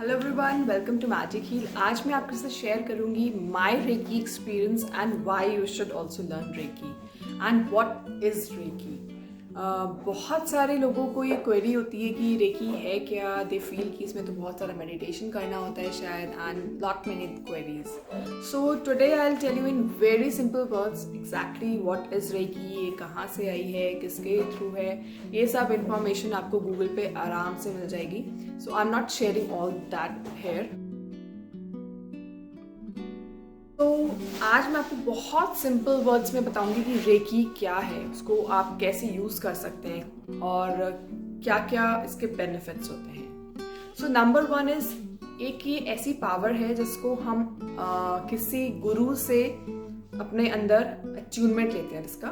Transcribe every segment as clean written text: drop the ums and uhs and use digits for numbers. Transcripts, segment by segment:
Hello everyone, welcome to Magic Heal. आज मैं आपके साथ शेयर करूंगी my reiki experience and why you should also learn reiki and what is reiki. बहुत सारे लोगों को ये क्वेरी होती है कि रेकी है क्या। दे फील कि इसमें तो बहुत सारा मेडिटेशन करना होता है शायद, and lot many queries. So today I will tell you in very simple words exactly what is reiki, ये कहाँ से आई है, किसके थ्रू है। ये सब इंफॉर्मेशन आपको गूगल पे आराम से मिल जाएगी। So I am not sharing all that here. तो आज मैं आपको बहुत सिंपल वर्ड्स में बताऊंगी कि रेकी क्या है, उसको आप कैसे यूज कर सकते हैं और क्या क्या इसके बेनिफिट्स होते हैं। सो नंबर वन इज, एक ये ऐसी पावर है जिसको हम किसी गुरु से अपने अंदर अट्यूनमेंट लेते हैं। जिसका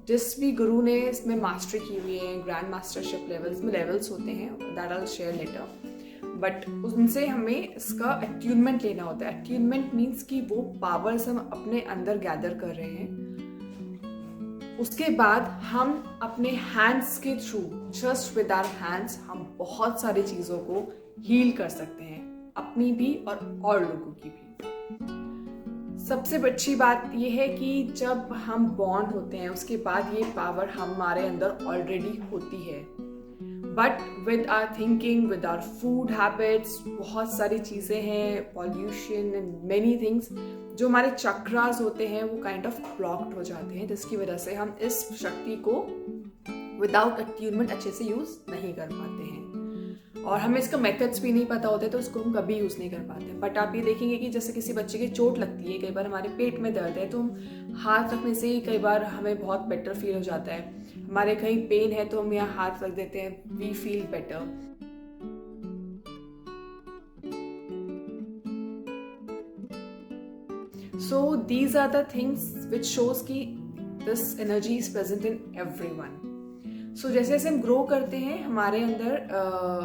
जिस भी गुरु ने इसमें मास्टरी की हुई है, ग्रैंड मास्टरशिप लेवल्स में लेवल्स होते हैं, that I will share later. But उनसे हमें इसका अट्यूनमेंट लेना होता है। अट्यूनमेंट मीन्स कि वो पावर्स हम अपने अंदर गैदर कर रहे हैं। उसके बाद हम अपने हैंड्स के through, just with our hands, हम बहुत सारी चीजों को हील कर सकते हैं, अपनी भी और लोगों की भी। सबसे अच्छी बात यह है कि जब हम बॉर्न होते हैं उसके बाद ये पावर हमारे अंदर ऑलरेडी होती है, but with our thinking, with our food habits, बहुत सारी चीज़ें हैं, पॉल्यूशन एंड मेनी थिंग्स, जो हमारे चक्रास होते हैं वो काइंड ऑफ ब्लॉक्ड हो जाते हैं, जिसकी वजह से हम इस शक्ति को विदाउट अट्यूनमेंट अच्छे से यूज नहीं कर पाते हैं। और हमें इसका मेथड्स भी नहीं पता होते तो उसको हम कभी यूज़ नहीं कर पाते। बट आप ये देखेंगे कि जैसे किसी बच्चे की चोट लगती है, कई बार हमारे पेट में दर्द है तो हम हाथ रखने से ही कई बार हमें बहुत बेटर फील हो जाता है। हमारे कहीं पेन है तो हम यहाँ हाथ रख देते हैं, we feel better. So these are the things which shows कि this energy is present in everyone. So जैसे जैसे हम ग्रो करते हैं हमारे अंदर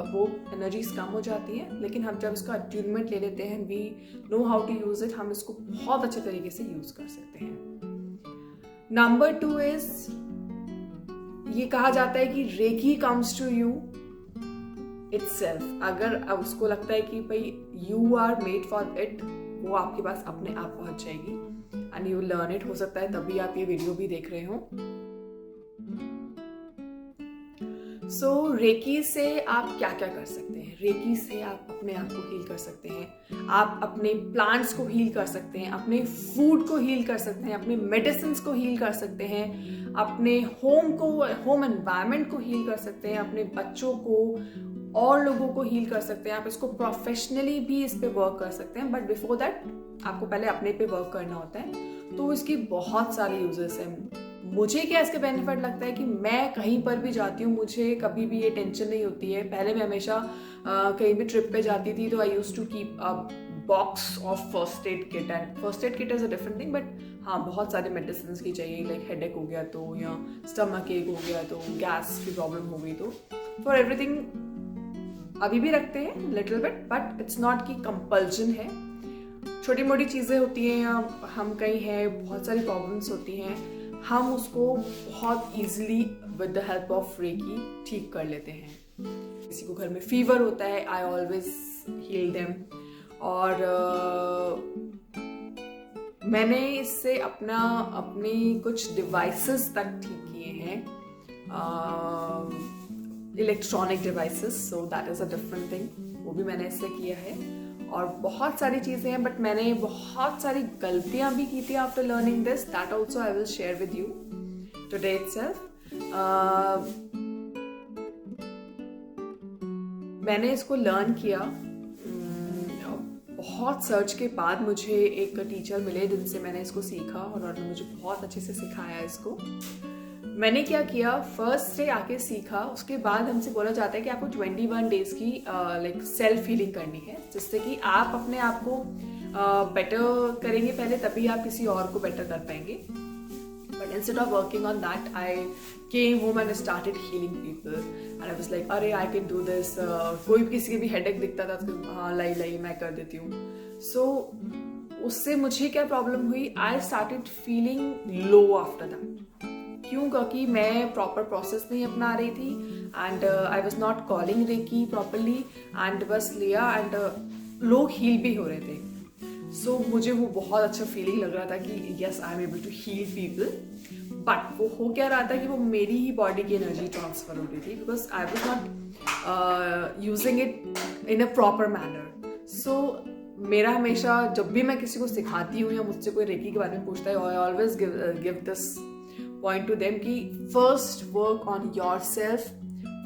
वो एनर्जीज कम हो जाती हैं, लेकिन हम जब इसका अट्यूनमेंट ले लेते हैं, we know how to use it, हम इसको बहुत अच्छे तरीके से यूज कर सकते हैं। नंबर टू इज, ये कहा जाता है कि reiki comes to you itself. अगर उसको लगता है कि भाई you are made for it, वो आपके पास अपने आप पहुंच जाएगी एंड यू लर्न इट। हो सकता है तभी आप ये वीडियो भी देख रहे हो। सो रेकी से आप क्या क्या कर सकते हैं? रेकी से आप अपने आप को हील कर सकते हैं, आप अपने प्लांट्स को हील कर सकते हैं, अपने फूड को हील कर सकते हैं, अपने मेडिसिन को हील कर सकते हैं, अपने होम एनवायरनमेंट को हील कर सकते हैं, अपने बच्चों को और लोगों को हील कर सकते हैं। आप इसको प्रोफेशनली भी इस पे वर्क कर सकते हैं, बट बिफोर दैट आपको पहले अपने पे वर्क करना होता है। तो इसकी बहुत सारे यूजेस हैं। मुझे क्या इसके बेनिफिट लगता है कि मैं कहीं पर भी जाती हूँ, मुझे कभी भी ये टेंशन नहीं होती है। पहले मैं हमेशा कहीं भी ट्रिप पे जाती थी तो I used to keep a box of first aid kit, and first aid kit is a different thing, but हाँ बहुत सारे मेडिसिन की चाहिए, लाइक हेडेक हो गया तो, या स्टमक एक हो गया तो, गैस की प्रॉब्लम हो गई तो, फॉर एवरीथिंग अभी भी रखते हैं little bit, but it's not कि कंपल्जन है। छोटी मोटी चीज़ें होती हैं, या हम कहीं हैं, बहुत सारी प्रॉब्लम्स होती हैं, हम उसको बहुत easily with the help of reiki ठीक कर लेते हैं। किसी को घर में फीवर होता है, आई ऑलवेज हील देम। और मैंने इससे अपने कुछ डिवाइसेस तक ठीक किए हैं, electronic devices, so that is a different thing, वो भी मैंने इससे किया है। और बहुत सारी चीज़ें हैं, बट मैंने बहुत सारी गलतियां भी की थी after learning this, that also I will share with you today itself. मैंने इसको लर्न किया बहुत सर्च के बाद। मुझे एक टीचर मिले जिनसे मैंने इसको सीखा और उन्होंने मुझे बहुत अच्छे से सिखाया इसको। मैंने क्या किया, फर्स्ट से आके सीखा, उसके बाद हमसे बोला जाता है कि आपको 21 डेज की लाइक सेल्फ हीलिंग करनी है, जिससे कि आप अपने आप को बेटर करेंगे पहले, तभी आप किसी और को बेटर कर पाएंगे। But instead of working on that, I came home and started healing people and I was like, अरे आई कैन डू दिस। कोई भी किसी के भी हेडेक दिखता था तो हाँ लाई मैं कर देती हूँ। सो उससे मुझे क्या प्रॉब्लम हुई, I started feeling low after that. क्यों? क्योंकि मैं प्रॉपर प्रोसेस नहीं अपना रही थी, and I was not calling reiki properly and बस लिया एंड लोग हील भी हो रहे थे. सो मुझे वो बहुत अच्छा फीलिंग लग रहा था कि yes I am able to heal people. But वो हो क्या रहा था कि वो मेरी ही बॉडी की एनर्जी ट्रांसफर हो रही थी because I was not using it in a proper manner. So मेरा हमेशा जब भी मैं किसी को सिखाती हूँ या मुझसे कोई रेकी के बारे में पूछता है, I always give this point to them कि first work on yourself,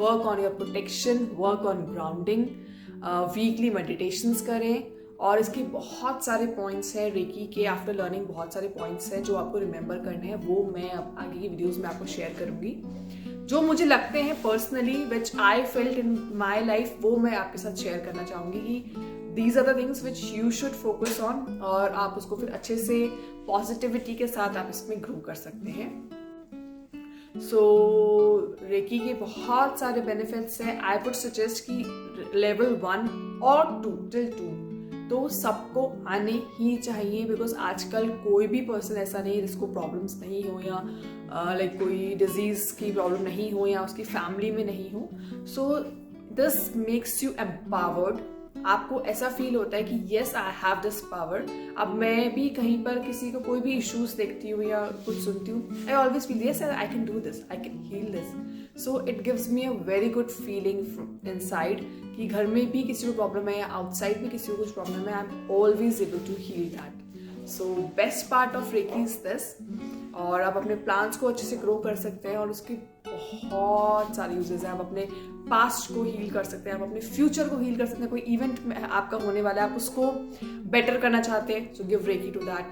work on your protection, work on grounding, weekly meditations करें. और इसके बहुत सारे पॉइंट्स हैं रेकी के. आफ्टर लर्निंग बहुत सारे पॉइंट्स हैं जो आपको रिमेंबर करने हैं. वो मैं अब आगे की वीडियोस में आपको शेयर करूंगी. जो मुझे लगते हैं personally which I felt in my life, वो मैं आपके साथ शेयर करना चाहूँगी कि these are the things which you should focus on, और आप उसको फिर अच्छे से पॉजिटिविटी के साथ आप इसमें ग्रो कर सकते हैं. सो रेकी के बहुत सारे बेनिफिट्स हैं. आई वुड सजेस्ट कि लेवल 1 और 2 टिल 2 तो सबको आने ही चाहिए बिकॉज आजकल कोई भी पर्सन ऐसा नहीं है जिसको प्रॉब्लम्स नहीं हो या लाइक कोई डिजीज की प्रॉब्लम नहीं हो या उसकी फैमिली में नहीं हो. So this makes you empowered. आपको ऐसा फील होता है कि yes I have this power. अब मैं भी कहीं पर किसी को कोई भी इश्यूज देखती हूँ या कुछ सुनती हूँ, I always feel yes I can do this, I can heal this. So it gives me a very good feeling inside कि घर में भी किसी को प्रॉब्लम है या आउटसाइड में किसी को कुछ प्रॉब्लम है, I am always able to heal that. So best part of reiki is this. और आप अपने प्लान्स को अच्छे से ग्रो कर सकते हैं और उसकी बहुत सारे यूजेस हैं. आप अपने पास्ट को हील कर सकते हैं, आप अपने फ्यूचर को हील कर सकते हैं. कोई इवेंट में आपका होने वाला है, आप उसको बेटर करना चाहते हैं, so give reiki to that.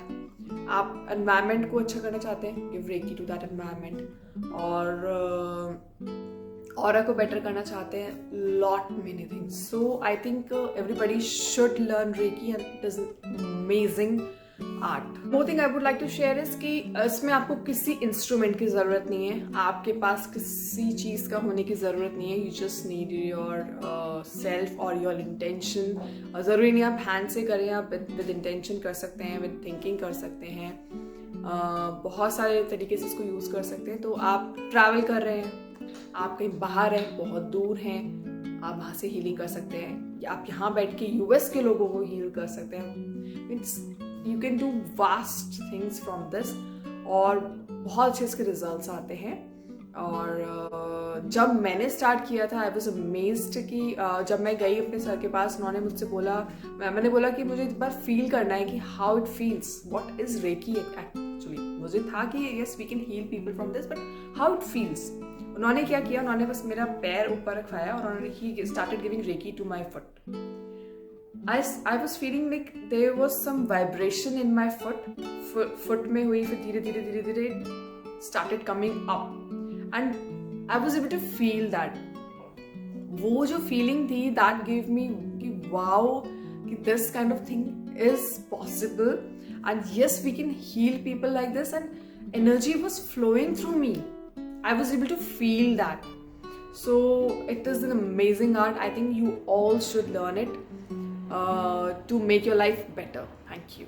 आप एनवायरनमेंट को अच्छा करना चाहते हैं, give reiki to that environment. और ऑरा को बेटर करना चाहते हैं, lot many things. So I think everybody should learn reiki and it is amazing art. More thing I would like to share is कि इसमें आपको किसी इंस्ट्रूमेंट की जरूरत नहीं है, आपके पास किसी चीज का होने की जरूरत नहीं है. You just need your self और योर इंटेंशन. जरूरी नहीं आप हैंड से करें, आप विद इंटेंशन कर सकते हैं, विद थिंकिंग कर सकते हैं. बहुत सारे तरीके से इसको यूज कर सकते हैं. तो आप ट्रैवल कर रहे हैं, आप कहीं बाहर हैं, बहुत दूर हैं, आप वहाँ से हीलिंग कर सकते हैं. या आप यहाँ बैठ के यूएस के लोगों को हील कर सकते हैं. Means you can do vast things from this. और बहुत अच्छे इसके रिजल्ट्स आते हैं. और जब मैंने स्टार्ट किया था आई वॉज अमेज्ड कि जब मैं गई अपने सर के पास, उन्होंने मुझसे बोला, मैंने बोला कि मुझे एक बार फील करना है कि how it feels, what is reiki actually. मुझे था कि yes we can heal people from this, but how it feels. उन्होंने क्या किया, उन्होंने बस मेरा पैर ऊपर रखाया और उन्होंने ही started giving reiki to my foot. I was feeling like there was some vibration in my foot में हुई, फिर धीरे धीरे धीरे धीरे started coming up and I was able to feel that. वो जो feeling थी that gave me कि wow कि this kind of thing is possible and yes we can heal people like this and energy was flowing through me. I was able to feel that. So it is an amazing art. I think you all should learn it to make your life better. Thank you.